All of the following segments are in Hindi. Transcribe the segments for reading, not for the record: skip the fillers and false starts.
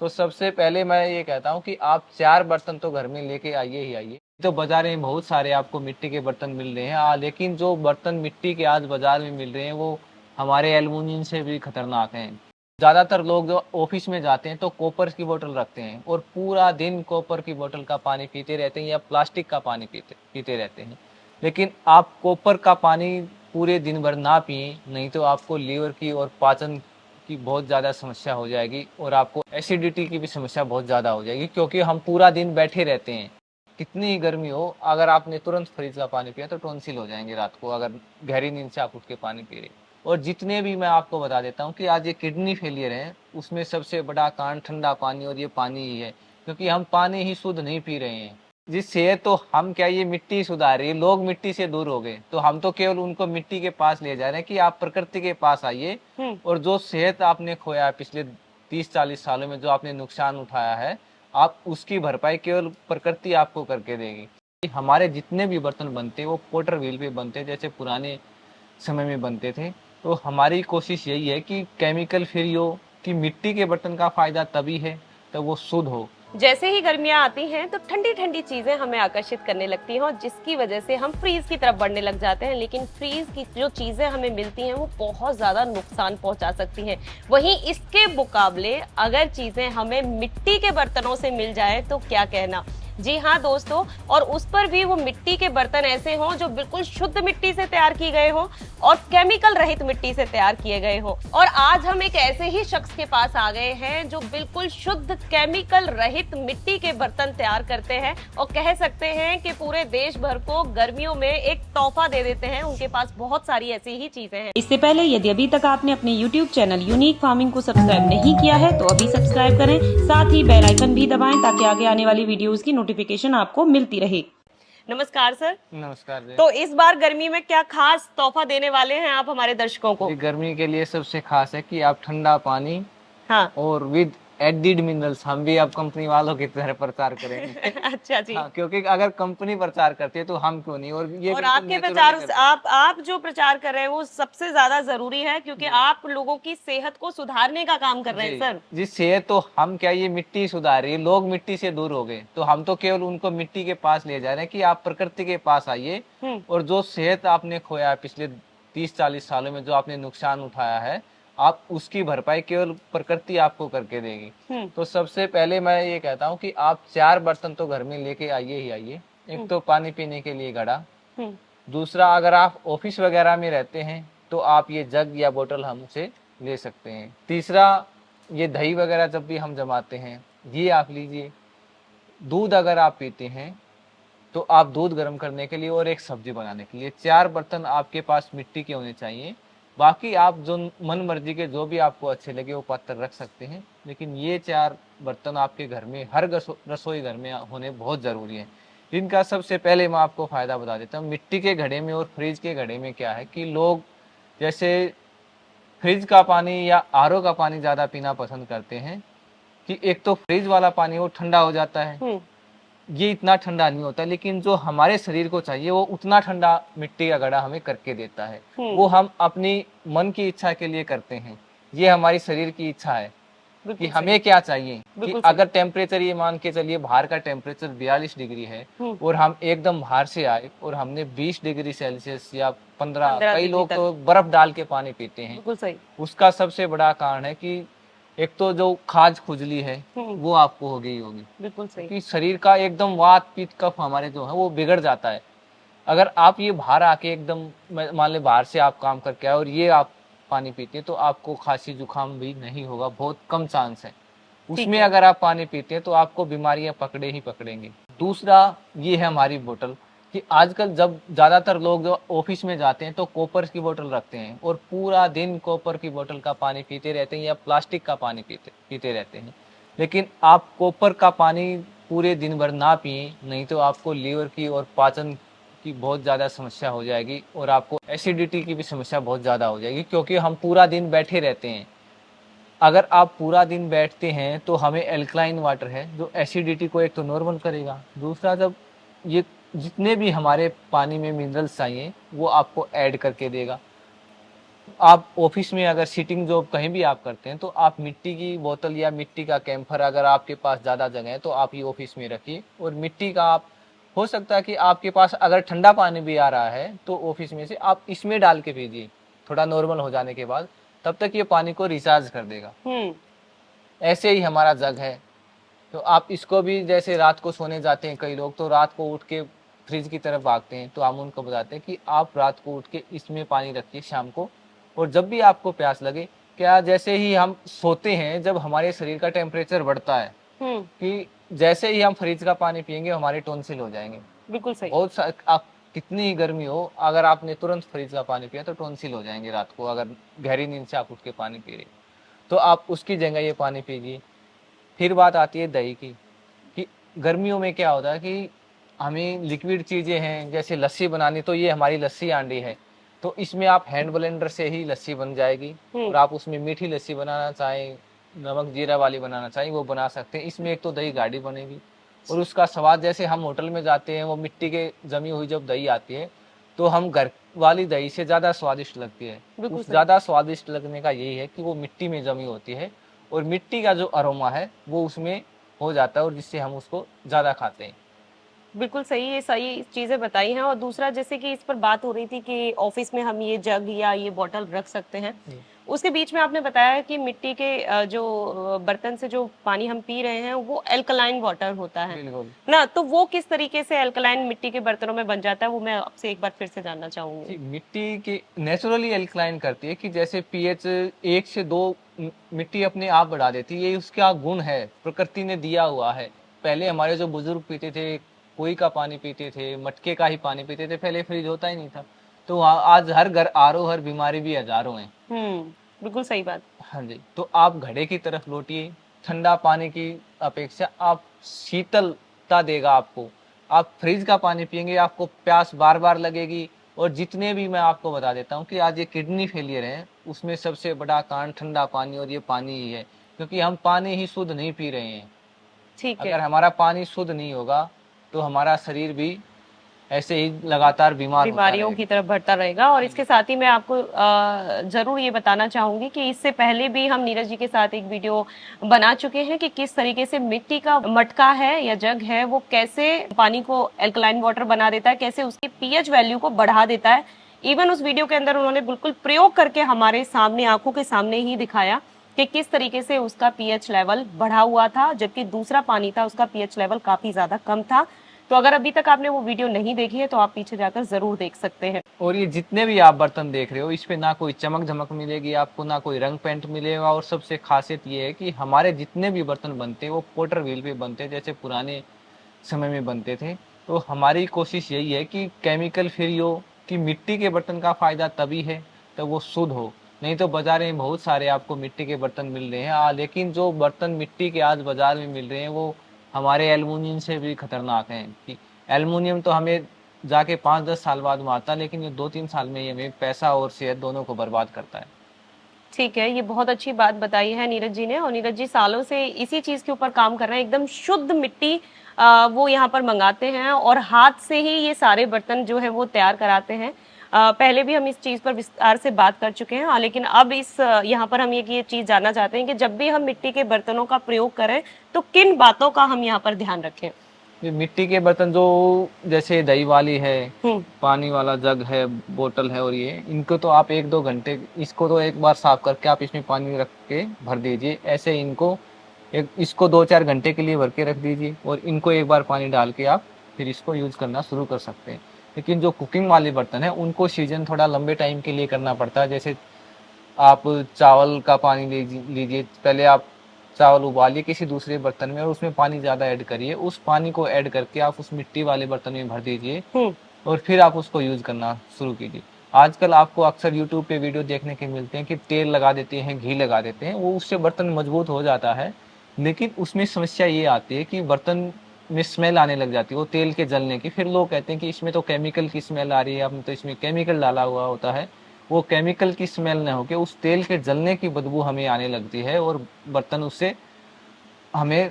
तो सबसे पहले मैं ये कहता हूँ कि आप 4 बर्तन तो घर में लेके आइए ही आइए। तो बाजार में बहुत सारे आपको मिट्टी के बर्तन मिल रहे हैं, लेकिन जो बर्तन मिट्टी के आज बाजार में मिल रहे हैं वो हमारे एल्युमिनियम से भी खतरनाक हैं। ज़्यादातर लोग जो ऑफिस में जाते हैं तो कॉपर की बोतल रखते हैं और पूरा दिन कॉपर की बोतल का पानी पीते रहते हैं या प्लास्टिक का पानी पीते पीते रहते हैं। लेकिन आप कॉपर का पानी पूरे दिन भर ना पिए, नहीं तो आपको लीवर की और पाचन की बहुत ज़्यादा समस्या हो जाएगी और आपको एसिडिटी की भी समस्या बहुत ज़्यादा हो जाएगी, क्योंकि हम पूरा दिन बैठे रहते हैं। कितनी ही गर्मी हो, अगर आपने तुरंत फ्रिज का पानी पिया तो टॉन्सिल हो जाएंगे रात को, अगर गहरी नींद से आप उठ के पानी पी रहे। और जितने भी मैं आपको बता देता हूँ कि आज ये किडनी फेलियर है, उसमें सबसे बड़ा कारण ठंडा पानी और ये पानी ही है, क्योंकि हम पानी ही शुद्ध नहीं पी रहे हैं। जिससे तो हम क्या, ये मिट्टी सुधार रही है, लोग मिट्टी से दूर हो गए, तो हम तो केवल उनको मिट्टी के पास ले जा रहे हैं कि आप प्रकृति के पास आइए और जो सेहत आपने खोया है पिछले 30-40 सालों में, जो आपने नुकसान उठाया है, आप उसकी भरपाई केवल प्रकृति आपको करके देगी। हमारे जितने भी बर्तन बनते हैं वो पोटर व्हील पे बनते हैं, जैसे पुराने समय में बनते थे। तो हमारी कोशिश यही है कि केमिकल फ्री हो, कि मिट्टी के बर्तन का फायदा तभी है तब वो शुद्ध हो। जैसे ही गर्मियां आती हैं तो ठंडी ठंडी चीजें हमें आकर्षित करने लगती हैं और जिसकी वजह से हम फ्रीज की तरफ बढ़ने लग जाते हैं, लेकिन फ्रीज की जो चीजें हमें मिलती हैं वो बहुत ज्यादा नुकसान पहुंचा सकती हैं। वहीं इसके मुकाबले अगर चीजें हमें मिट्टी के बर्तनों से मिल जाए तो क्या कहना। जी हाँ दोस्तों, और उस पर भी वो मिट्टी के बर्तन ऐसे हों जो बिल्कुल शुद्ध मिट्टी से तैयार किए गए हों और केमिकल रहित मिट्टी से तैयार किए गए हों। और आज हम एक ऐसे ही शख्स के पास आ गए हैं जो बिल्कुल शुद्ध केमिकल रहित मिट्टी के बर्तन तैयार करते हैं और कह सकते हैं कि पूरे देश भर को गर्मियों में एक तोहफा दे देते हैं। उनके पास बहुत सारी ऐसी ही चीजें हैं। इससे पहले यदि अभी तक आपने अपने YouTube चैनल यूनिक फार्मिंग को सब्सक्राइब नहीं किया है तो अभी सब्सक्राइब करें, साथ ही बेल आइकन भी दबाएं ताकि आगे आने वाली वीडियोस की नोटिफिकेशन आपको मिलती रहे। नमस्कार सर। नमस्कार जी। तो इस बार गर्मी में क्या खास तोहफा देने वाले हैं आप हमारे दर्शकों को? गर्मी के लिए सबसे खास है कि आप ठंडा पानी, हाँ, और विद एडिड मिनरल्स, हम भी अब कंपनी वालों की तरह प्रचार करेंगे। अच्छा जी। हाँ, क्योंकि अगर कंपनी प्रचार करती है तो हम क्यों नहीं। और ये और बिल्कुल आपके नेचुरली प्रचार, करते हैं। आप जो प्रचार कर रहे हैं वो सबसे ज्यादा जरूरी है, क्योंकि आप लोगों की सेहत को सुधारने का काम कर रहे हैं सर। जी सेहत तो हम क्या, ये मिट्टी सुधार रही है, लोग मिट्टी से दूर हो गए, तो हम तो केवल उनको मिट्टी के पास ले जा रहे हैं कि आप प्रकृति के पास आइए और जो सेहत आपने खोया है पिछले 30-40 सालों में, जो आपने नुकसान उठाया है, आप उसकी भरपाई केवल प्रकृति आपको करके देगी। तो सबसे पहले मैं ये कहता हूँ कि आप 4 बर्तन तो घर में लेके आइए ही आइए। एक तो पानी पीने के लिए घड़ा, दूसरा अगर आप ऑफिस वगैरह में रहते हैं तो आप ये जग या बोतल हमसे ले सकते हैं। तीसरा, ये दही वगैरह जब भी हम जमाते हैं ये आप लीजिए। दूध अगर आप पीते हैं तो आप दूध गर्म करने के लिए और एक सब्जी बनाने के लिए 4 बर्तन आपके पास मिट्टी के होने चाहिए। बाकी आप जो मन मर्जी के जो भी आपको अच्छे लगे वो पात्र रख सकते हैं, लेकिन ये 4 बर्तन आपके घर में, हर रसोई घर में होने बहुत ज़रूरी है। इनका सबसे पहले मैं आपको फ़ायदा बता देता हूँ। मिट्टी के घड़े में और फ्रिज के घड़े में क्या है कि लोग जैसे फ्रिज का पानी या आरओ का पानी ज़्यादा पीना पसंद करते हैं, कि एक तो फ्रिज वाला पानी वो ठंडा हो जाता है, ये इतना ठंडा नहीं होता, लेकिन जो हमारे शरीर को चाहिए वो उतना ठंडा मिट्टी का घड़ा हमें करके देता है। वो हम अपनी मन की इच्छा के लिए करते हैं, ये हमारी शरीर की इच्छा है कि हमें क्या चाहिए। कि अगर टेम्परेचर, ये मान के चलिए बाहर का टेम्परेचर 42 डिग्री है और हम एकदम बाहर से आए और हमने 20 डिग्री सेल्सियस या 15, कई लोग तो बर्फ डाल के पानी पीते हैं। बिल्कुल सही। उसका सबसे बड़ा कारण है कि एक तो जो खाज खुजली है वो आपको हो गई होगी। बिल्कुल सही। कि शरीर का एकदम वात पित्त कफ हमारे जो है वो बिगड़ जाता है। अगर आप ये बाहर आके एकदम, मान ले बाहर से आप काम करके आए और ये आप पानी पीते हैं तो आपको खांसी जुकाम भी नहीं होगा, बहुत कम चांस है उसमें। अगर आप पानी पीते हैं तो आपको बीमारियां पकड़े ही पकड़ेंगी। दूसरा ये है हमारी बोतल, कि आजकल जब ज़्यादातर लोग जो ऑफिस में जाते हैं तो कॉपर की बोतल रखते हैं और पूरा दिन कॉपर की बोतल का पानी पीते रहते हैं या प्लास्टिक का पानी पीते रहते हैं। लेकिन आप कॉपर का पानी पूरे दिन भर ना पिए, नहीं तो आपको लीवर की और पाचन की बहुत ज़्यादा समस्या हो जाएगी और आपको एसिडिटी की भी समस्या बहुत ज़्यादा हो जाएगी, क्योंकि हम पूरा दिन बैठे रहते हैं। अगर आप पूरा दिन बैठते हैं तो हमें एल्कलाइन वाटर है जो एसिडिटी को एक तो नॉर्मल करेगा, दूसरा जब ये जितने भी हमारे पानी में मिनरल्स चाहिए वो आपको ऐड करके देगा। आप ऑफिस में अगर सीटिंग जॉब कहीं भी आप करते हैं तो आप मिट्टी की बोतल या मिट्टी का कैंपर अगर आपके पास ज़्यादा जगह है तो आप ये ऑफिस में रखिए। और मिट्टी का आप, हो सकता है कि आपके पास अगर ठंडा पानी भी आ रहा है तो ऑफिस में से आप इसमें डाल के पीजिए थोड़ा नॉर्मल हो जाने के बाद, तब तक ये पानी को रिचार्ज कर देगा। ऐसे ही हमारा जग है, तो आप इसको भी, जैसे रात को सोने जाते हैं कई लोग तो रात को उठ के फ्रिज की तरफ भागते हैं, तो हम उनको बताते हैं कि आप रात को उठ के इसमें पानी रखिए शाम को, और जब भी आपको प्यास लगे, क्या जैसे ही हम सोते हैं जब हमारे शरीर का टेम्परेचर बढ़ता है कि जैसे ही हम फ्रिज का पानी पियेंगे हमारे टॉन्सिल हो जाएंगे। बिल्कुल सही। आप कितनी ही गर्मी हो, अगर आपने तुरंत फ्रिज का पानी पिया तो टॉन्सिल हो जाएंगे रात को, अगर गहरी नींद से आप उठ के पानी पी रहे, तो आप उसकी जगह ये पानी पीजिए। फिर बात आती है दही की, कि गर्मियों में क्या होता है कि हमें लिक्विड चीज़ें हैं, जैसे लस्सी बनानी, तो ये हमारी लस्सी आंडी है, तो इसमें आप हैंड ब्लेंडर से ही लस्सी बन जाएगी। और आप उसमें मीठी लस्सी बनाना चाहें, नमक जीरा वाली बनाना चाहें, वो बना सकते हैं। इसमें एक तो दही गाढ़ी बनेगी, और उसका स्वाद, जैसे हम होटल में जाते हैं वो मिट्टी के जमी हुई जब दही आती है तो हम घर वाली दही से ज़्यादा स्वादिष्ट लगती है। उस ज़्यादा स्वादिष्ट लगने का यही है कि वो मिट्टी में जमी होती है, और मिट्टी का जो अरोमा है वो उसमें हो जाता है, और जिससे हम उसको ज़्यादा खाते हैं। बिल्कुल सही, ये सही चीजें बताई हैं। और दूसरा, जैसे कि इस पर बात हो रही थी कि ऑफिस में हम ये जग या ये बॉटल रख सकते हैं, उसके बीच में आपने बताया कि मिट्टी के जो बर्तन से जो पानी हम पी रहे हैं वो एल्कलाइन वाटर होता है ना, तो वो किस तरीके से एल्कलाइन मिट्टी के बर्तनों में बन जाता है, वो मैं आपसे एक बार फिर से जानना चाहूंगी। मिट्टी के नेचुरली एल्कलाइन करती है कि जैसे पीएच 1 से 2 मिट्टी अपने आप बढ़ा देती है, ये उसका गुण है, प्रकृति ने दिया हुआ है। पहले हमारे जो बुजुर्ग पीते थे, कुएं का पानी पीते थे, मटके का ही पानी पीते थे, पहले फ्रिज होता ही नहीं था, तो आज हर घर आरओ, हर बीमारी भी हजारों हैं। बिल्कुल सही बात। हाँ जी, तो आप घड़े की तरफ लौटिए। ठंडा पानी की अपेक्षा आप शीतलता देगा आपको। आप फ्रिज का पानी पियेंगे आपको प्यास बार बार लगेगी। और जितने भी, मैं आपको बता देता हूँ कि आज ये किडनी फेलियर है, उसमें सबसे बड़ा कारण ठंडा पानी और ये पानी ही है, क्योंकि हम पानी ही शुद्ध नहीं पी रहे हैं। ठीक है। अगर हमारा पानी शुद्ध नहीं होगा तो हमारा शरीर भी ऐसे ही लगातार बीमारियों की तरफ बढ़ता रहेगा। और इसके साथ ही मैं आपको जरूर ये बताना चाहूंगी कि इससे पहले भी हम नीरज जी के साथ एक वीडियो बना चुके हैं कि किस तरीके से मिट्टी का मटका है या जग है वो कैसे पानी को एल्कलाइन वाटर बना देता है, कैसे उसकी पीएच वैल्यू को बढ़ा देता है। इवन उस वीडियो के अंदर उन्होंने बिल्कुल प्रयोग करके हमारे सामने, आंखों के सामने ही दिखाया कि किस तरीके से उसका पीएच लेवल बढ़ा हुआ था, जबकि दूसरा पानी था उसका पीएच लेवल काफी ज्यादा कम था। तो अगर अभी तक आपने वो वीडियो नहीं देखी है तो आप पीछे जाकर जरूर देख सकते हैं। और ये जितने भी आप बर्तन देख रहे हो, इस पे ना कोई चमक झमक मिलेगी आपको, ना कोई रंग पेंट मिलेगा। और सबसे खासियत ये है कि हमारे जितने भी बर्तन बनते हैं वो पोटर व्हील पे बनते हैं, जैसे पुराने समय में बनते थे। तो हमारी कोशिश यही है कि केमिकल फ्री हो, कि मिट्टी के बर्तन का फायदा तभी है तो वो शुद्ध हो। नहीं तो बाजार में बहुत सारे आपको मिट्टी के बर्तन मिल रहे हैं, लेकिन जो बर्तन मिट्टी के आज बाजार में मिल रहे हैं वो हमारे एल्युमिनियम से भी खतरनाक हैं। कि एल्युमिनियम तो हमें जाके 5-10 साल बाद मारता, लेकिन ये 2-3 साल में ही हमें पैसा और सेहत दोनों को बर्बाद करता है। ठीक है, ये बहुत अच्छी बात बताई है नीरज जी ने। और नीरज जी सालों से इसी चीज के ऊपर काम कर रहे हैं, एकदम शुद्ध मिट्टी वो यहाँ पर मंगाते हैं और हाथ से ही ये सारे बर्तन जो है वो तैयार कराते हैं। पहले भी हम इस चीज पर विस्तार से बात कर चुके हैं, लेकिन अब इस यहाँ पर हम ये चीज जानना चाहते हैं कि जब भी हम मिट्टी के बर्तनों का प्रयोग करें तो किन बातों का हम यहाँ पर ध्यान रखें। ये मिट्टी के बर्तन जो जैसे दही वाली है, पानी वाला जग है, बोतल है, और ये इनको तो आप 1-2 घंटे, इसको तो एक बार साफ करके आप इसमें पानी रख के भर दीजिए। ऐसे इनको इसको 2-4 घंटे के लिए भर के रख दीजिए, और इनको एक बार पानी डाल के आप फिर इसको यूज करना शुरू कर सकते हैं। लेकिन जो कुकिंग वाले बर्तन है उनको सीजन थोड़ा लंबे टाइम के लिए करना पड़ता है। जैसे आप चावल का पानी लीजिए, पहले आप चावल उबालिए किसी दूसरे बर्तन में और उसमें पानी ज्यादा ऐड करिए, उस पानी को ऐड करके आप उस मिट्टी वाले बर्तन में भर दीजिए और फिर आप उसको यूज करना शुरू कीजिए। आजकल आपको अक्सर यूट्यूब पे वीडियो देखने के मिलते हैं कि तेल लगा देते हैं, घी लगा देते हैं, वो उससे बर्तन मजबूत हो जाता है, लेकिन उसमें समस्या ये आती है कि बर्तन में स्मेल आने लग जाती है वो तेल के जलने की। फिर लोग कहते हैं कि इसमें तो केमिकल की स्मेल आ रही है, अब तो इसमें केमिकल डाला हुआ होता है। वो केमिकल की स्मेल न होकर उस तेल के जलने की बदबू हमें आने लगती है और बर्तन उससे हमें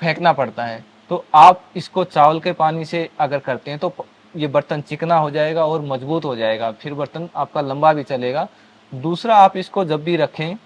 फेंकना पड़ता है। तो आप इसको चावल के पानी से अगर करते हैं तो ये बर्तन चिकना हो जाएगा और मजबूत हो जाएगा, फिर बर्तन आपका लंबा भी चलेगा। दूसरा, आप इसको जब भी रखें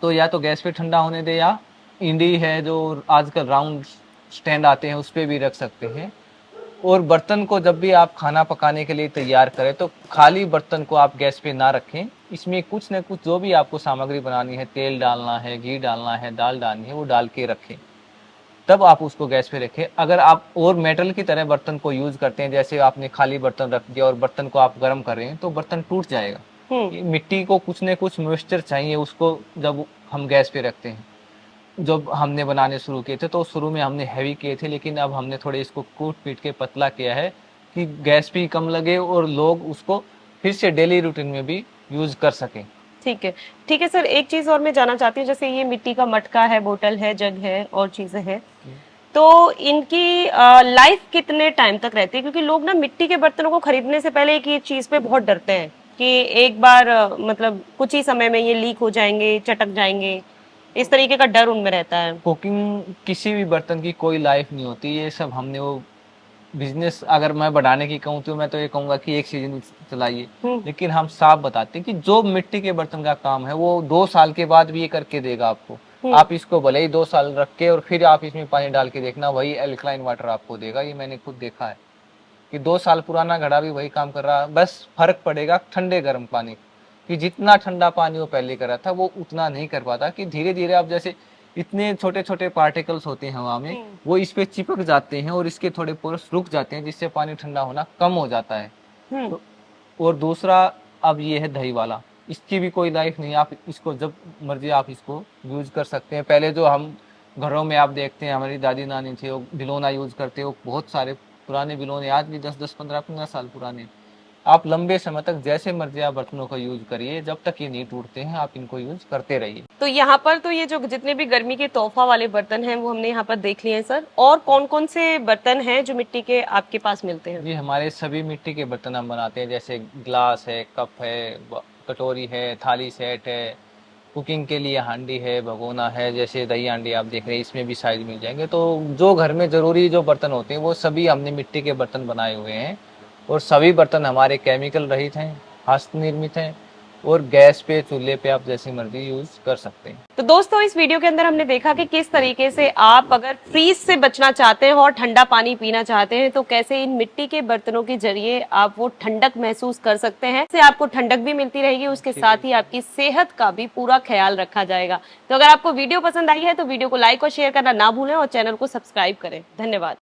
तो या तो गैस पे ठंडा होने दें, या इंडी है जो आजकल राउंड स्टैंड आते हैं उस पे भी रख सकते हैं। और बर्तन को जब भी आप खाना पकाने के लिए तैयार करें तो खाली बर्तन को आप गैस पे ना रखें। इसमें कुछ न कुछ जो भी आपको सामग्री बनानी है, तेल डालना है, घी डालना है, दाल डालनी है, वो डाल के रखें, तब आप उसको गैस पे रखें। अगर आप और मेटल की तरह बर्तन को यूज करते हैं, जैसे आपने खाली बर्तन रख दिया और बर्तन को आप गर्म कर रहे हैं, तो बर्तन टूट जाएगा। ये मिट्टी को कुछ न कुछ मॉइस्चर चाहिए उसको जब हम गैस पे रखते हैं। जब हमने बनाने शुरू किए थे तो शुरू में हमने हैवी किए थे, लेकिन अब हमने थोड़े इसको कूट पीट के पतला किया है कि गैस भी कम लगे और लोग उसको फिर से डेली रूटीन में भी यूज कर सकें। ठीक है सर, एक चीज और मैं जानना चाहती हूँ, जैसे ये मिट्टी का मटका है, बोतल है, जग है और चीजें हैं, तो इनकी लाइफ कितने टाइम तक रहती है? क्योंकि लोग ना मिट्टी के बर्तनों को खरीदने से पहले एक ये चीज पे बहुत डरते हैं कि एक बार मतलब कुछ ही समय में ये लीक हो जाएंगे, चटक जाएंगे, इस तरीके का डर उनमें रहता है। कुकिंग किसी भी बर्तन की कोई लाइफ नहीं होती, ये सब हमने वो बिजनेस अगर मैं बढ़ाने की कहूँ तो मैं तो ये कहूंगा कि एक सीजन चलाइए, लेकिन हम साफ बताते हैं कि जो मिट्टी के बर्तन का काम है वो 2 साल के बाद भी ये करके देगा आपको। आप इसको भले ही 2 साल रख के और फिर आप इसमें पानी डाल के देखना, वही एल्कलाइन वाटर आपको देगा। ये मैंने खुद देखा है कि 2 साल पुराना घड़ा भी वही काम कर रहा है, बस फर्क पड़ेगा ठंडे गर्म पानी कि जितना ठंडा पानी वो पहले कर रहा था वो उतना नहीं कर पाता। कि धीरे धीरे आप जैसे इतने छोटे छोटे पार्टिकल्स होते हैं हवा में, वो इस पे चिपक जाते हैं और इसके थोड़े पोर्स रुक जाते हैं, जिससे पानी ठंडा होना कम हो जाता है। तो और दूसरा, अब ये है दही वाला, इसकी भी कोई लाइफ नहीं। आप इसको जब मर्जी आप इसको यूज कर सकते हैं। पहले जो हम घरों में आप देखते हैं, हमारी दादी नानी थे वो भिगोना यूज करते, वो बहुत सारे पुराने भिगोने आज भी 10-10, 15-15 साल पुराने। आप लंबे समय तक जैसे मर्जी आप बर्तनों का यूज करिए, जब तक ये नहीं टूटते हैं आप इनको यूज करते रहिए। तो यहाँ पर तो ये जो जितने भी गर्मी के तोहफा वाले बर्तन हैं वो हमने यहाँ पर देख लिए हैं सर। और कौन कौन से बर्तन हैं जो मिट्टी के आपके पास मिलते हैं? जी, हमारे सभी मिट्टी के बर्तन हम बनाते हैं, जैसे ग्लास है, कप है, कटोरी है, थाली सेट है, कुकिंग के लिए हांडी है, भगोना है, जैसे दही हांडी आप देख रहे हैं, इसमें भी साइज मिल जाएंगे। तो जो घर में जरूरी जो बर्तन होते हैं वो सभी हमने मिट्टी के बर्तन बनाए हुए हैं, और सभी बर्तन हमारे केमिकल रहित हैं, हस्त निर्मित हैं, और गैस पे चूल्हे पे आप जैसी मर्जी यूज कर सकते हैं। तो दोस्तों, इस वीडियो के अंदर हमने देखा कि किस तरीके से आप अगर फ्रीज से बचना चाहते हैं और ठंडा पानी पीना चाहते हैं तो कैसे इन मिट्टी के बर्तनों के जरिए आप वो ठंडक महसूस कर सकते हैं। इससे आपको ठंडक भी मिलती रहेगी, उसके साथ ही आपकी सेहत का भी पूरा ख्याल रखा जाएगा। तो अगर आपको वीडियो पसंद आई है तो वीडियो को लाइक और शेयर करना ना भूलें और चैनल को सब्सक्राइब करें। धन्यवाद।